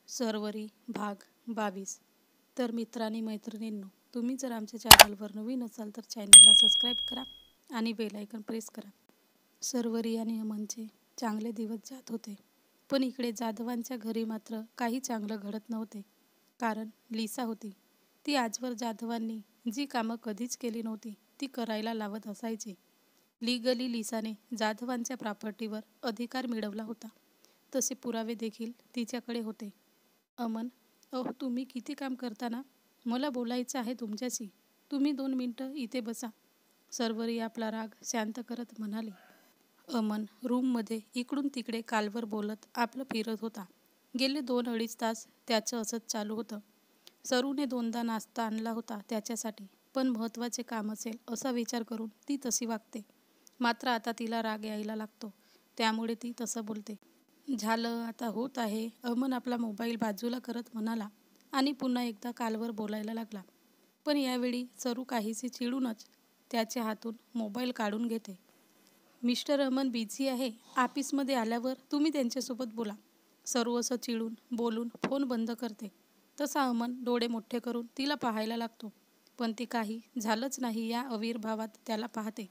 सर्वरी भाग 22. तर मित्रांनी मैत्रिणींनो, तुम्ही जर आमच्या चॅनलवर नवीन असाल तर चॅनलला सबस्क्राईब करा आणि बेल आयकॉन प्रेस करा. सर्वरी आणि अमनचे चांगले दिवस जात होते, पण इकडे जाधवांच्या घरी मात्र काही चांगलं घडत नव्हते. कारण लिसा होती. ती आजवर जाधवांनी जी कामं कधीच केली नव्हती ती करायला लावत असायची. लिगली लिसाने जाधवांच्या प्रॉपर्टीवर अधिकार मिळवला होता. तसे पुरावे देखील तिच्याकडे होते. अमन, अहो तुम्ही किती काम करता ना, मला बोलायचं आहे तुमच्याशी. तुम्ही 2 मिनटं इथे बसा. सर्वरी आपला राग शांत करत म्हणाली. अमन रूममध्ये इकडून तिकडे कालवर बोलत आपलं फिरत होता. गेले 2-2.5 तास त्याचं असंच चालू होतं. सरूने 2दा नाश्ता आणला होता त्याच्यासाठी, पण महत्त्वाचे काम असेल असा विचार करून ती तशी वागते. मात्र आता तिला राग यायला लागतो, त्यामुळे ती तसं बोलते. झालं, आता होत आहे, अमन आपला मोबाईल बाजूला करत म्हणाला आणि पुन्हा एकदा कालवर बोलायला लागला. पण यावेळी सरू काहीशी चिडूनच त्याच्या हातून मोबाईल काढून घेते. मिस्टर अमन बिझी आहे, ऑफिसमध्ये आल्यावर तुम्ही त्यांच्यासोबत बोला. सरू असं चिडून बोलून फोन बंद करते. तसा अमन डोळे मोठे करून तिला पाहायला लागतो, पण ती काही झालंच नाही या अविर्भावात त्याला पाहते.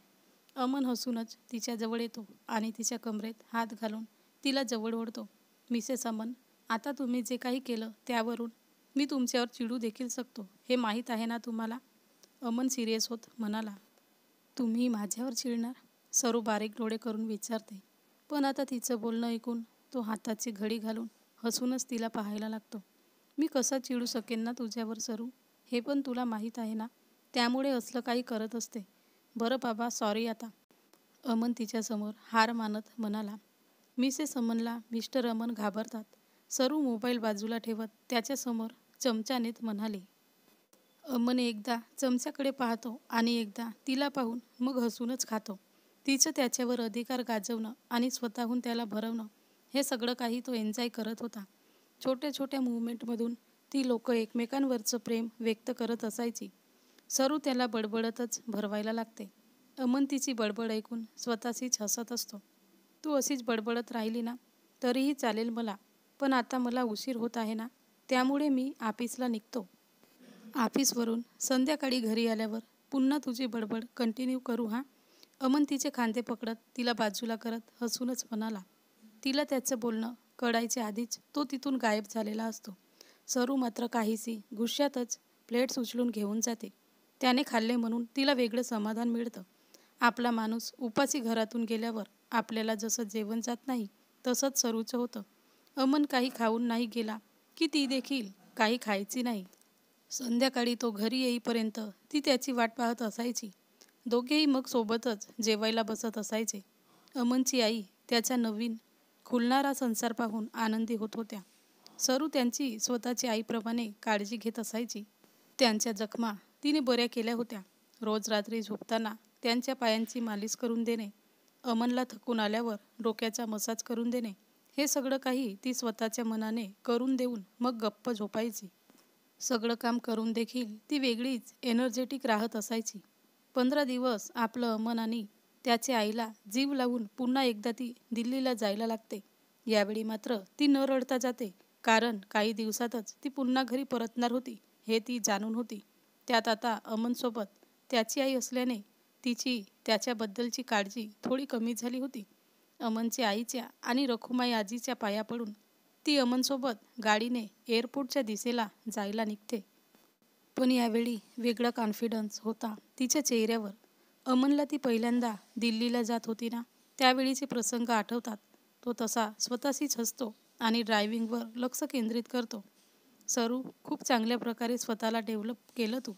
अमन हसूनच तिच्याजवळ येतो आणि तिच्या कमरेत हात घालून तिला जवळ ओढतो. मिसेस अमन, आता तुम्ही जे काही केलं त्यावरून मी तुमच्यावर चिडू देखील शकतो, हे माहीत आहे ना तुम्हाला? अमन सिरियस होत म्हणाला. तुम्ही माझ्यावर चिडणार? सरू बारीक डोळे करून विचारते. पण आता तिचं बोलणं ऐकून तो हाताची घडी घालून हसूनच तिला पाहायला लागतो. मी कसा चिडू शकेन ना तुझ्यावर सरू, हे पण तुला माहीत आहे ना, त्यामुळे असलं काही करत असते. बरं बाबा, सॉरी आता. अमन तिच्यासमोर हार मानत म्हणाला. मिसेस अमनला मिस्टर अमन घाबरतात. सरू मोबाईल बाजूला ठेवत त्याच्यासमोर चमचा नेत म्हणाली. अमन एकदा चमच्याकडे पाहतो आणि एकदा तिला पाहून मग हसूनच खातो. तिचं त्याच्यावर अधिकार गाजवणं आणि स्वतःहून त्याला भरवणं, हे सगळं काही तो एन्जॉय करत होता. छोट्या छोट्या मुवमेंटमधून ती लोकं एकमेकांवरचं प्रेम व्यक्त करत असायची. सरू त्याला बडबडतच भरवायला लागते. अमन तिची बडबड ऐकून स्वतःशीच हसत असतो. तू अशीच बडबडत राहिली ना तरीही चालेल मला, पण आता मला उशीर होत आहे ना, त्यामुळे मी ऑफिसला निघतो. ऑफिसवरून संध्याकाळी घरी आल्यावर पुन्हा तुझी बडबड कंटिन्यू करू हां. अमन तिचे खांदे पकडत तिला बाजूला करत हसूनच म्हणाला. तिला त्याचं बोलणं कळायच्या आधीच तो तिथून गायब झालेला असतो. सरू मात्र काहीशी गुस्स्यातच प्लेट्स उचलून घेऊन जाते. त्याने खाल्ले म्हणून तिला वेगळं समाधान मिळतं. आपला माणूस उपाशी घरातून गेल्यावर आपल्याला जसं जेवण जात नाही तसंच सरूचं होतं. अमन काही खाऊन नाही गेला की ती देखील काही खायची नाही. संध्याकाळी तो घरी येईपर्यंत ती त्याची वाट पाहत असायची. दोघेही मग सोबतच जेवायला बसत असायचे. अमनची आई त्याचा नवीन खुलणारा संसार पाहून आनंदी होत होत्या. सरू त्यांची स्वतःची आईप्रमाणे काळजी घेत असायची. त्यांच्या जखमा तिने बऱ्या केल्या होत्या. रोज रात्री झोपताना त्यांच्या पायांची मालिश करून देणे, अमनला थकून आल्यावर डोक्याचा मसाज करून देणे, हे सगळं काही ती स्वतःच्या मनाने करून देऊन मग गप्प झोपायची. सगळं काम करून देखील ती वेगळीच एनर्जेटिक राहत असायची. 15 दिवस आपलं अमन आणि त्याच्या आईला जीव लावून पुन्हा एकदा ती दिल्लीला जायला लागते. यावेळी मात्र ती न रडता जाते, कारण काही दिवसातच ती पुन्हा घरी परतणार होती हे ती जाणून होती. त्यात आता अमनसोबत त्याची आई असल्याने तिची त्याच्याबद्दलची काळजी थोडी कमी झाली होती. अमनच्या आईच्या आणि रखुमाई आजीच्या पाया पडून ती अमनसोबत गाडीने एअरपोर्टच्या दिशेला जायला निघते. पण यावेळी वेगळा कॉन्फिडन्स होता तिच्या चेहऱ्यावर. अमनला ती पहिल्यांदा दिल्लीला जात होती ना, त्यावेळीचे प्रसंग आठवतात. तो तसा स्वतःशीच हसतो आणि ड्रायव्हिंगवर लक्ष केंद्रित करतो. सरू, खूप चांगल्या प्रकारे स्वतःला डेव्हलप केलं तू.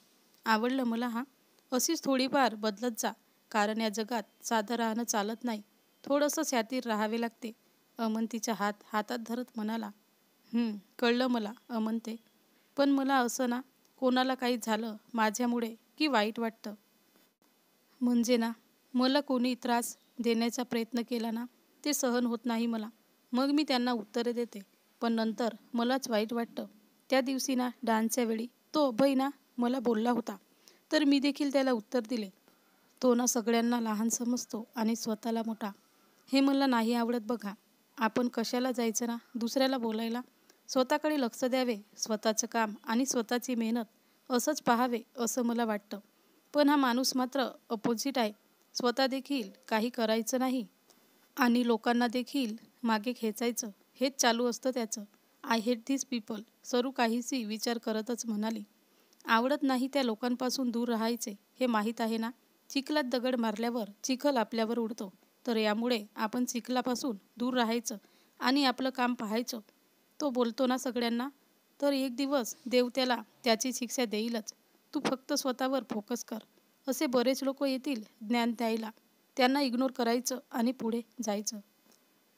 आवडलं मला हां. अशीच थोडीफार बदलत जा, कारण या जगात साधं राहणं चालत नाही, थोडंसं शातीर राहावे लागते. अमन तिचा हात हातात धरत म्हणाला. कळलं मला अमन ते. पण मला असं ना, कोणाला काही झालं माझ्यामुळे की वाईट वाटतं. म्हणजे ना, मला कोणी त्रास देण्याचा प्रयत्न केला ना, ते सहन होत नाही मला. मग मी त्यांना उत्तरे देते, पण नंतर मलाच वाईट वाटतं. त्या दिवशी ना, डान्सच्या वेळी तो अभय ना मला बोलला होता, तर मी देखील त्याला उत्तर दिले. तो ना सगळ्यांना लहान समजतो आणि स्वतःला मोठा. हे मला नाही आवडत बघा. आपण कशाला जायचं ना दुसऱ्याला बोलायला. स्वतःकडे लक्ष द्यावे, स्वतःचं काम आणि स्वतःची मेहनत असंच पाहावे असं मला वाटतं. पण हा माणूस मात्र अपोजिट आहे. स्वतः देखील काही करायचं नाही आणि लोकांना देखील मागे खेचायचं, हेच चालू असतं त्याचं. I hate this people. सरू काहीशी विचार करतच म्हणाली. आवडत नाही त्या लोकांपासून दूर राहायचे हे माहीत आहे ना. चिखलात दगड मारल्यावर चिखल आपल्यावर उडतो, तर यामुळे आपण चिखलापासून दूर राहायचं आणि आपलं काम पाहायचं. तो बोलतो ना सगळ्यांना, तर एक दिवस देव त्याला त्याची शिक्षा देईलच. तू फक्त स्वतःवर फोकस कर. असे बरेच लोक येतील ज्ञान द्यायला, त्यांना इग्नोर करायचं आणि पुढे जायचं.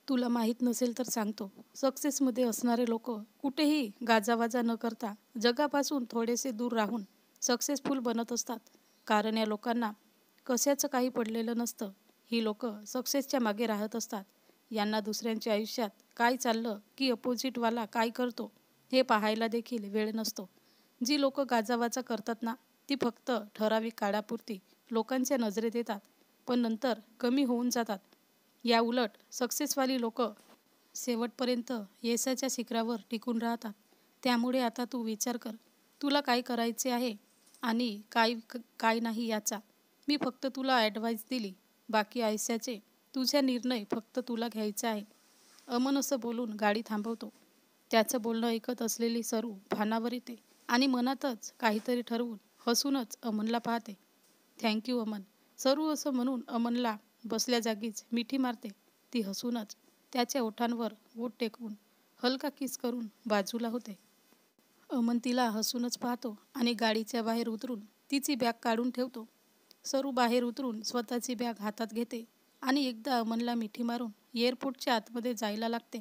तुला माहीत नसेल तर सांगतो, सक्सेसमध्ये असणारे लोक कुठेही गाजावाजा न करता जगापासून थोडेसे दूर राहून सक्सेसफुल बनत असतात. कारण या लोकांना कशाचं काही पडलेलं नसतं. ही लोक सक्सेसच्या मागे राहत असतात. यांना दुसऱ्यांच्या आयुष्यात काय चाललं की अपोजिटवाला काय करतो हे पाहायला देखील वेळ नसतो. जी लोक गाजावाजा करतात ना, ती फक्त ठराविक काळापुरती लोकांच्या नजरेत येतात, पण नंतर कमी होऊन जातात. या उलट सक्सेसवाली लोक शेवटपर्यंत यशाच्या शिखरावर टिकून राहतात. त्यामुळे आता तू विचार कर, तुला काय करायचे आहे आणि काय नाही याचा. मी फक्त तुला ॲडवाईस दिली. बाकी आयुष्याचे तुझ्या निर्णय फक्त तुला घ्यायचे आहे. अमन असं बोलून गाडी थांबवतो. त्याचं बोलणं ऐकत असलेली सरू भानावर येते आणि मनातच काहीतरी ठरवून हसूनच अमनला पाहते. थँक्यू अमन. सरू असं म्हणून अमनला बसल्या जागीच मिठी मारते. ती हसूनच त्याच्या ओठांवर ओठ टेकवून हलका किस करून बाजूला होते. अमन तिला हसूनच पाहतो आणि गाडीच्या बाहेर उतरून तिची बॅग काढून ठेवतो. सरू बाहेर उतरून स्वतःची बॅग हातात घेते आणि एकदा अमनला मिठी मारून एअरपोर्टच्या आतमध्ये जायला लागते.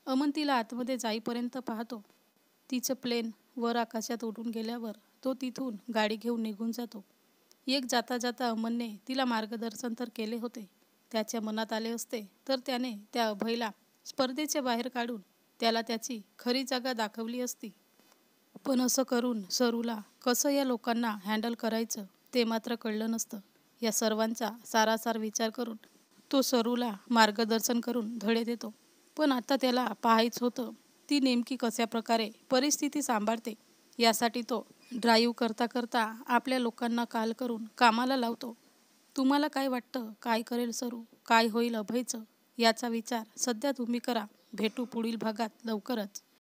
अमन तिला आतमध्ये जाईपर्यंत पाहतो. तिचं प्लेन वर आकाशात उडून गेल्यावर तो तिथून गाडी घेऊन निघून जातो. एक जाता जाता अमनने तिला मार्गदर्शन तर केले होते. त्याच्या मनात आले असते तर त्याने त्या अभयला स्पर्धेच्या बाहेर काढून त्याला त्याची खरी जागा दाखवली असती. पण असं करून सरूला कसं या लोकांना हँडल करायचं ते मात्र कळलं नसतं. या सर्वांचा सारासार विचार करून तो सरूला मार्गदर्शन करून धडे देतो. पण आता त्याला पाहायचं होतं ती नेमकी कशा प्रकारे परिस्थिती सांभाळते. यासाठी तो ड्राईव्ह करता करता आपल्या लोकांना कॉल करून कामाला लावतो. तुम्हाला काय वाटतं, काय करेल सरू, काय होईल अभयचं? याचा विचार सध्या तुम्ही करा. भेटू पुढील भागात लवकरच.